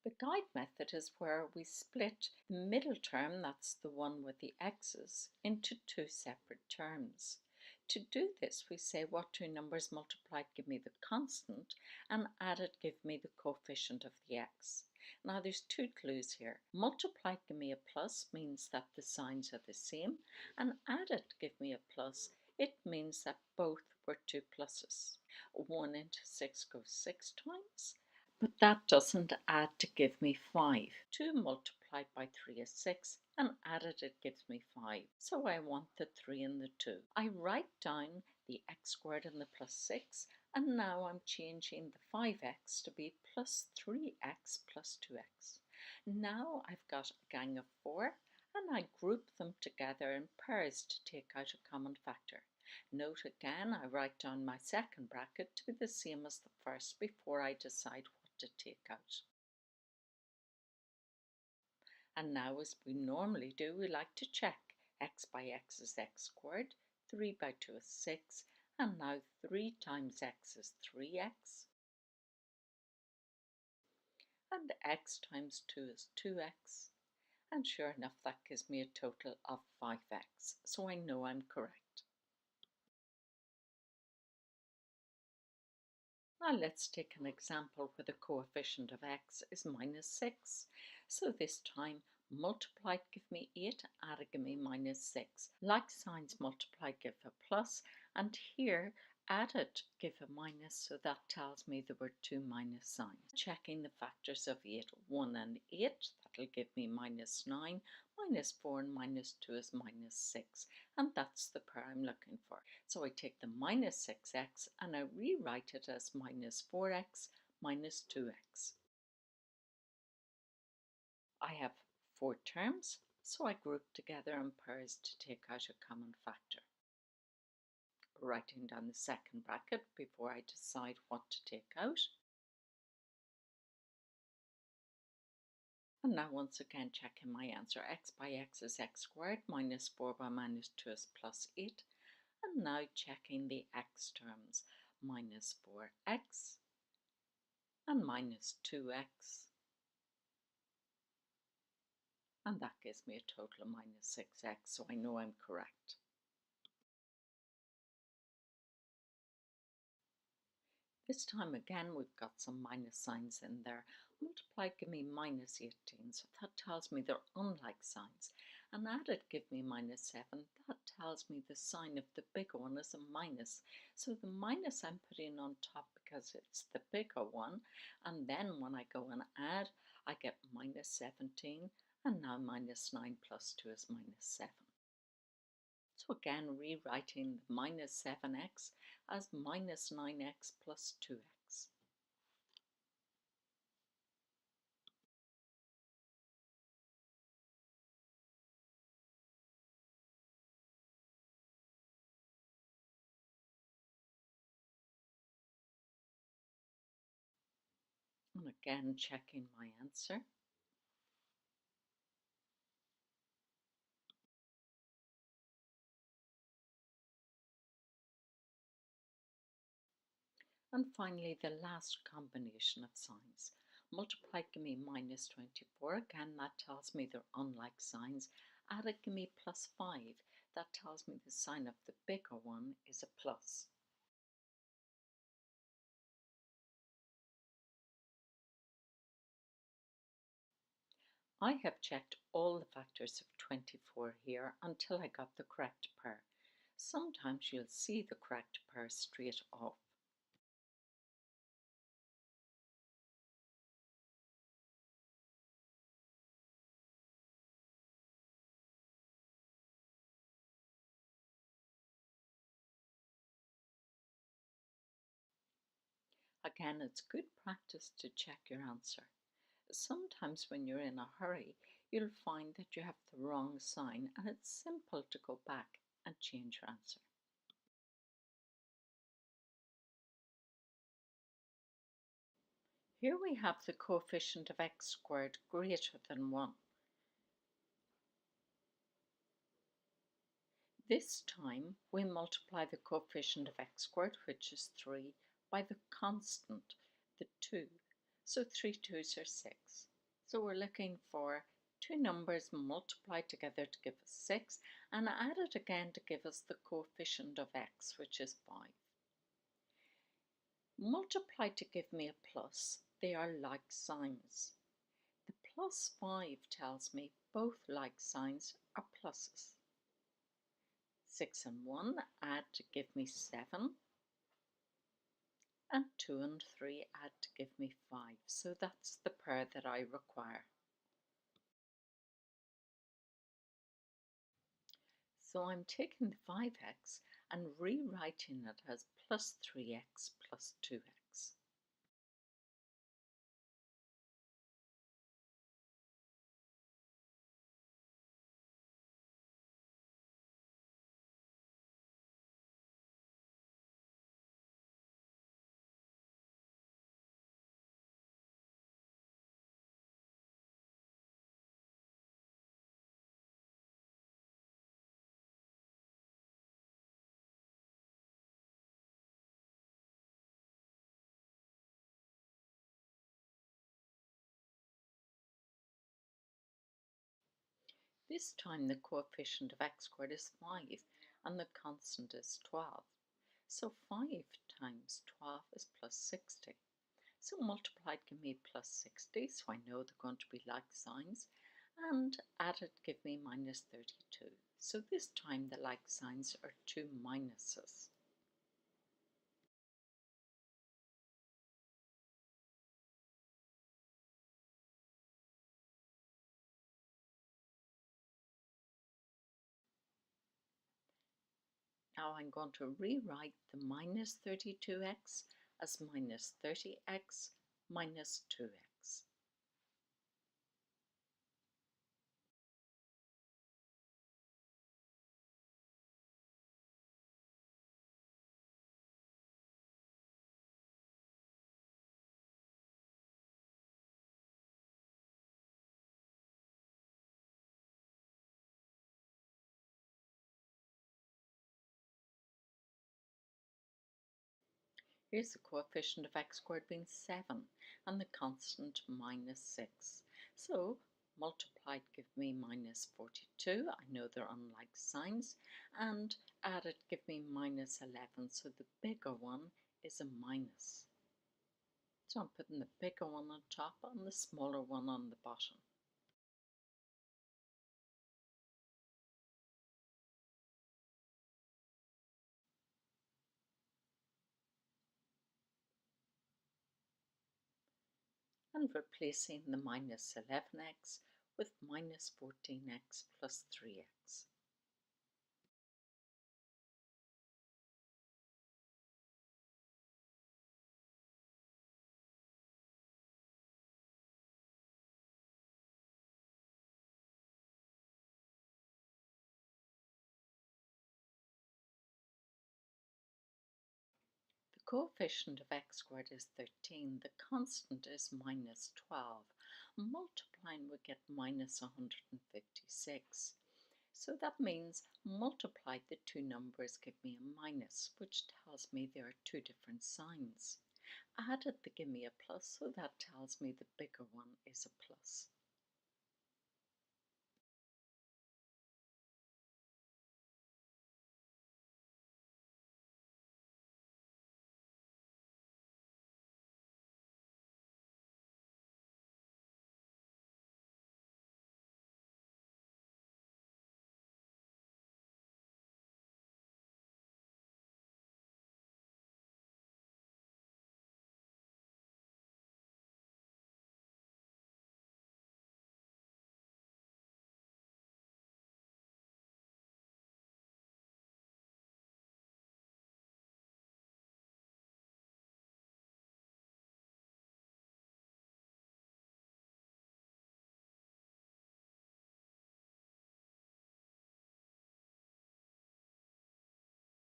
The guide method is where we split the middle term, that's the one with the x's, into two separate terms. To do this, we say what two numbers multiplied give me the constant and added give me the coefficient of the x. Now there's two clues here. Multiplied give me a plus means that the signs are the same, and added give me a plus, it means that both were two pluses. 1 into 6 goes 6 times. But that doesn't add to give me 5. 2 multiplied by 3 is 6, and added it gives me 5. So I want the 3 and the 2. I write down the x squared and the plus 6, and now I'm changing the 5x to be plus 3x plus 2x. Now I've got a gang of 4, and I group them together in pairs to take out a common factor. Note again, I write down my second bracket to be the same as the first before I decide what to take out. And now, as we normally do, we like to check. X by x is x squared, 3 by 2 is 6, and now 3 times x is 3x, and x times 2 is 2x, and sure enough that gives me a total of 5x, so I know I'm correct. Now let's take an example where the coefficient of x is minus 6. So this time multiplied give me 8, added give me minus 6. Like signs, multiplied give a plus, and here added give a minus, so that tells me there were two minus signs. Checking the factors of 8, 1 and 8, that'll give me minus 9, minus 4 and minus 2 is minus 6, and that's the pair I'm looking for. So I take the minus 6x and I rewrite it as minus 4x minus 2x. I have 4 terms, so I group together in pairs to take out a common factor. Writing down the second bracket before I decide what to take out. And now once again checking my answer. X by x is x squared, minus 4 by minus 2 is plus 8. And now checking the x terms, minus 4x and minus 2x. And that gives me a total of minus 6x, so I know I'm correct. This time again we've got some minus signs in there. Multiplied give me minus 18, so that tells me they're unlike signs. And added give me minus 7, that tells me the sign of the bigger one is a minus. So the minus I'm putting on top because it's the bigger one, and then when I go and add, I get minus 17, and now minus 9 plus 2 is minus 7. So again, rewriting the minus 7x as minus 9x plus 2x. And again, checking my answer. And finally, the last combination of signs. Multiplied give me minus 24. Again, that tells me they're unlike signs. Added give me plus 5. That tells me the sign of the bigger one is a plus. I have checked all the factors of 24 here until I got the correct pair. Sometimes you'll see the correct pair straight off. Again, it's good practice to check your answer. Sometimes when you're in a hurry, you'll find that you have the wrong sign, and it's simple to go back and change your answer. Here we have the coefficient of x squared greater than 1. This time we multiply the coefficient of x squared, which is 3, by the constant, the 2. So 3 2s are 6. So we're looking for two numbers multiplied together to give us 6 and added again to give us the coefficient of x, which is 5. Multiplied to give me a plus, they are like signs. The plus 5 tells me both like signs are pluses. 6 and 1 add to give me 7, and 2 and 3 add to give me 5. So that's the pair that I require. So I'm taking the 5x and rewriting it as plus 3x plus 2x. This time the coefficient of x squared is 5 and the constant is 12. So 5 times 12 is plus 60. So multiplied give me plus 60, so I know they're going to be like signs, and added give me minus 32. So this time the like signs are two minuses. Now I'm going to rewrite the minus 32x as minus 30x minus 2x. Here's the coefficient of x squared being 7 and the constant minus 6. So multiplied give me minus 42. I know they're unlike signs. And added give me minus 11. So the bigger one is a minus. So I'm putting the bigger one on top and the smaller one on the bottom. And replacing the minus 11x with minus 14x plus 3x. The coefficient of x squared is 13, the constant is minus 12. Multiplying we get minus 156. So that means multiply the two numbers give me a minus, which tells me there are two different signs. Added they give me a plus, so that tells me the bigger one is a plus.